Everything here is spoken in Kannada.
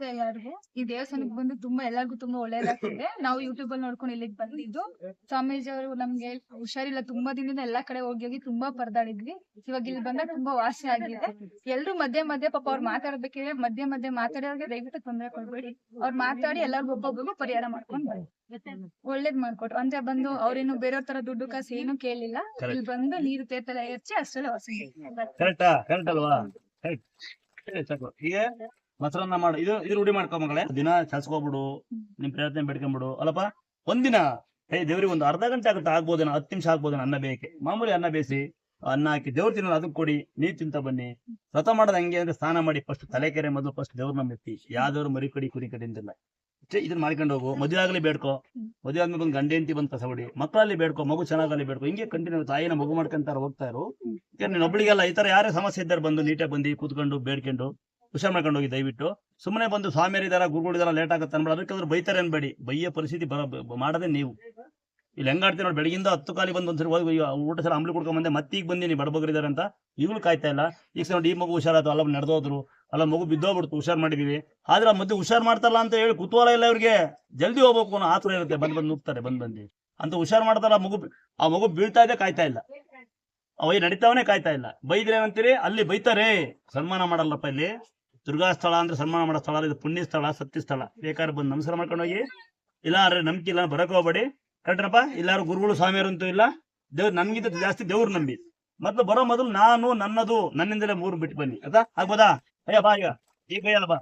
ನಮಸ್ತೆ ಎಲ್ಲರಿಗೂ. ಈ ದೇವಸ್ಥಾನಕ್ಕೆ ಬಂದು ತುಂಬಾ ಎಲ್ಲರಿಗೂ ತುಂಬಾ ಒಳ್ಳೇದಾಗ್ತಿದೆ. ನಾವು ಯೂಟ್ಯೂಬ್ ಅಲ್ಲಿ ನೋಡ್ಕೊಂಡು ಇಲ್ಲಿಗೆ ಬಂದಿದ್ದು. ಸ್ವಾಮೀಜಿ ಅವರು ನಮ್ಗೆ ಹುಷಾರಿಲ್ಲ, ತುಂಬಾ ದಿನದಿಂದ ಎಲ್ಲಾ ಕಡೆ ಹೋಗಿ ತುಂಬಾ ಪರದಾಡಿದ್ವಿ. ಇವಾಗ ಇಲ್ಲಿ ಬಂದಾಗ ತುಂಬಾ ವಾಸಿ ಆಗಿದೆ. ಎಲ್ರು ಮಧ್ಯೆ ಮಧ್ಯೆ ಪಾಪ ಅವ್ರು ಮಾತಾಡ್ಬೇಕಿದ್ರೆ ಮಧ್ಯೆ ಮಾತಾಡೋರಿಗೆ ದಯವಿಟ್ಟು ತೊಂದರೆ ಕೊಡ್ಬೇಡಿ. ಅವ್ರು ಮಾತಾಡಿ ಎಲ್ಲರಿಗೂ ಒಬ್ಬೊಬ್ಬರಿಗೂ ಪರಿಹಾರ ಮಾಡ್ಕೊಂಡು ಬನ್ನಿ. ಒಳ್ಳೇದ್ ಮಾಡ್ಕೊಟ್ರು ಅಂದ್ರೆ ಬಂದು ಅವ್ರೇನು ಬೇರೆಯವ್ರ ತರ ದುಡ್ಡು ಕಾಸು ಏನು ಕೇಳಿಲ್ಲ. ಇಲ್ಲಿ ಬಂದು ನೀರು ತೇತಲ ಹೆಚ್ಚಿ ಅಷ್ಟೆಲ್ಲ ವಾಸಿ. ಕರೆಕ್ಟ್ ಅಲ್ವಾ? ಈಗ ಮೊಸರನ್ನ ಮಾಡು, ಇದು ರೂಢಿ ಮಾಡ್ಕೊ ಮಗಳೇ. ದಿನ ಚಲ್ಸ್ಕೊಬಿಡು, ನಿಮ್ ಪ್ರಯತ್ನ ಬೇಡ್ಕೊಂಬಿಡು ಅಲ್ಲಪ್ಪ. ಒಂದಿನ ದೇವ್ರಿಗೆ ಒಂದು ಅರ್ಧ ಗಂಟೆ ಆಗುತ್ತೆ, ಆಗ್ಬೋದೇನ 10 ನಿಮಿಷ ಆಗ್ಬೋದೇನ. ಅನ್ನ ಬೇಕೆ ಮಾಮೂಲಿ ಅನ್ನ ಬೇಯಿಸಿ ಅನ್ನ ಹಾಕಿ ದೇವ್ರ ತಿನ್ನೋದು ಅದಕ್ಕೆ ಕೊಡಿ, ನೀರ್ ತಿಂತ ಬನ್ನಿ. ವ್ರತ ಮಾಡೋದು ಹಂಗೆ ಅಂದ್ರೆ ಸ್ನಾನ ಮಾಡಿ ಫಸ್ಟ್ ತಲೆಕೆರೆ ಮೊದಲು ಫಸ್ಟ್ ದೇವ್ರನ್ನ ಮೆತ್ತಿ, ಯಾವ್ದವ್ರು ಮರಿ ಕಡಿ ಕುರಿ ಕಡಿ ಅಂತಿಲ್ಲ. ಇದನ್ನ ಮಾಡ್ಕೊಂಡು ಹೋಗು. ಮದುವೆ ಆಗ್ಲಿ ಬೇಡ್ಕೊ, ಮದುವೆ ಆದ್ಮೇಲೆ ಬಂದು ಗಂಡೆ ಹೆಂಡತಿ ಬಂದು ಕಸ ಹೊಡಿ, ಮಕ್ಕಳಲ್ಲಿ ಬೇಡ್ಕೊ, ಮಗು ಚೆನ್ನಾಗಲ್ಲಿ ಬೇಡ್ಕೊ. ಹಿಂಗೆ ಕಂಟಿನ್ಯೂ ತಾಯಿನ ಮಗು ಮಾಡ್ಕೊಂತಾರ ಹೋಗ್ತಾ ಇರು. ನೀನ್ ಒಬ್ಳಿಗೆಲ್ಲ ಈ ತರ ಯಾರೇ ಸಮಸ್ಯೆ ಇದ್ದಾರೆ ಬಂದು ನೀಟಾಗಿ ಬಂದು ಕೂತ್ಕೊಂಡು ಬೇಡ್ಕೊಂಡು ಹುಷಾರ್ ಮಾಡ್ಕೊಂಡು ಹೋಗಿ. ದಯವಿಟ್ಟು ಸುಮ್ಮನೆ ಬಂದು ಸ್ವಾಮಿಯರಿದಾರ ಗುರುಗಳಿದಾರ ಲೇಟ್ ಆಗುತ್ತೆ ಅನ್ಬೇಡ. ಅದಕ್ಕೆ ಬೈತಾರೆ ಅನ್ಬೇಡಿ. ಬೈಯೋ ಪರಿಸ್ಥಿತಿ ಮಾಡದೆ ನೀವು. ಇಲ್ಲಿ ಹೆಂಗಾಡ್ತೀವಿ ನೋಡಿ, ಬೆಳಗಿಂದ 10 ಕಾಲಿ ಬಂದು ಒಂದ್ಸರಿ ಹೋಗಿ ಊಟ ಸಲ ಅಂಬ್ಲಿ ಕುಡ್ಕೊಂಡ್ ಬಂದೆ, ಮತ್ತೆ ಈಗ ಬಂದಿನಿ ಬಡಬಗ್ರಿದಾರೆ ಅಂತ ಈಗಲೂ ಕಾಯ್ತಾ ಇಲ್ಲ. ಈಗ ನೋಡಿ ಈ ಮಗು ಹುಷಾರಾಯ್ತು, ಅಲ್ಲ ನಡೆದೋದ್ರು, ಅಲ್ಲ ಮಗು ಬಿದ್ದೋಗ್ಬಿಡ್ತು, ಹುಷಾರ್ ಮಾಡಿದೀವಿ. ಆದ್ರೆ ಮಧ್ಯೆ ಹುಷಾರ್ ಮಾಡ್ತಾರಲ್ಲ ಅಂತ ಹೇಳಿ ಕುತೂಹಲ ಇಲ್ಲ ಇವ್ರಿಗೆ. ಜಲ್ದಿ ಹೋಗ್ಬೇಕು ಅನ್ನೋ ಆತುರ ಇರುತ್ತೆ. ಬಂದು ನುಗ್ತಾರೆ ಬಂದು ಅಂತ ಹುಷಾರ್ ಮಾಡ್ತಾರ. ಆ ಮಗು ಬೀಳ್ತಾ ಇದೆ, ಕಾಯ್ತಾ ಇಲ್ಲ. ಅವೈ ನಡೀತಾವನೆ ಕಾಯ್ತಾ ಇಲ್ಲ. ಬೈದ್ರೆ ಏನಂತೀರಿ? ಅಲ್ಲಿ ಬೈತಾರೆ, ಸನ್ಮಾನ ಮಾಡಲ್ಲಪ್ಪ. ಇಲ್ಲಿ ದುರ್ಗಾ ಸ್ಥಳ ಅಂದ್ರೆ ಸನ್ಮಾನ ಮಾಡೋ ಸ್ಥಳ, ಇದು ಪುಣ್ಯ ಸ್ಥಳ, ಸತ್ಯ ಸ್ಥಳ. ಬೇಕಾದ್ರೆ ಬಂದು ನಮಸ್ಕಾರ ಮಾಡ್ಕೊಂಡು ಹೋಗಿ. ಇಲ್ಲ ಅಂದ್ರೆ ನಂಬಿಕೆ ಇಲ್ಲ ಬರಕ್ ಹೋಗ್ಬೇಡಿ. ಕರೆಕ್ಟ್ನಪ್ಪ? ಇಲ್ಲಾರು ಗುರುಗಳು ಸ್ವಾಮಿಯರಂತೂ ಇಲ್ಲ. ದೇವ್ರು ನನ್ಗಿಂತ ಜಾಸ್ತಿ ದೇವ್ರು ನಂಬಿ. ಮೊದ್ಲು ಬರೋ ಮೊದಲು ನಾನು ನನ್ನದು ನನ್ನಿಂದಲೇ 3 ಬಿಟ್ಟು ಬನ್ನಿ. ಆಯ್ತಾ? ಆಗ್ಬೋದಾ? ಅಯ್ಯ ಬಾ, ಈಗ ಈ ಕೈಯಲ್ಲ ಬಾ.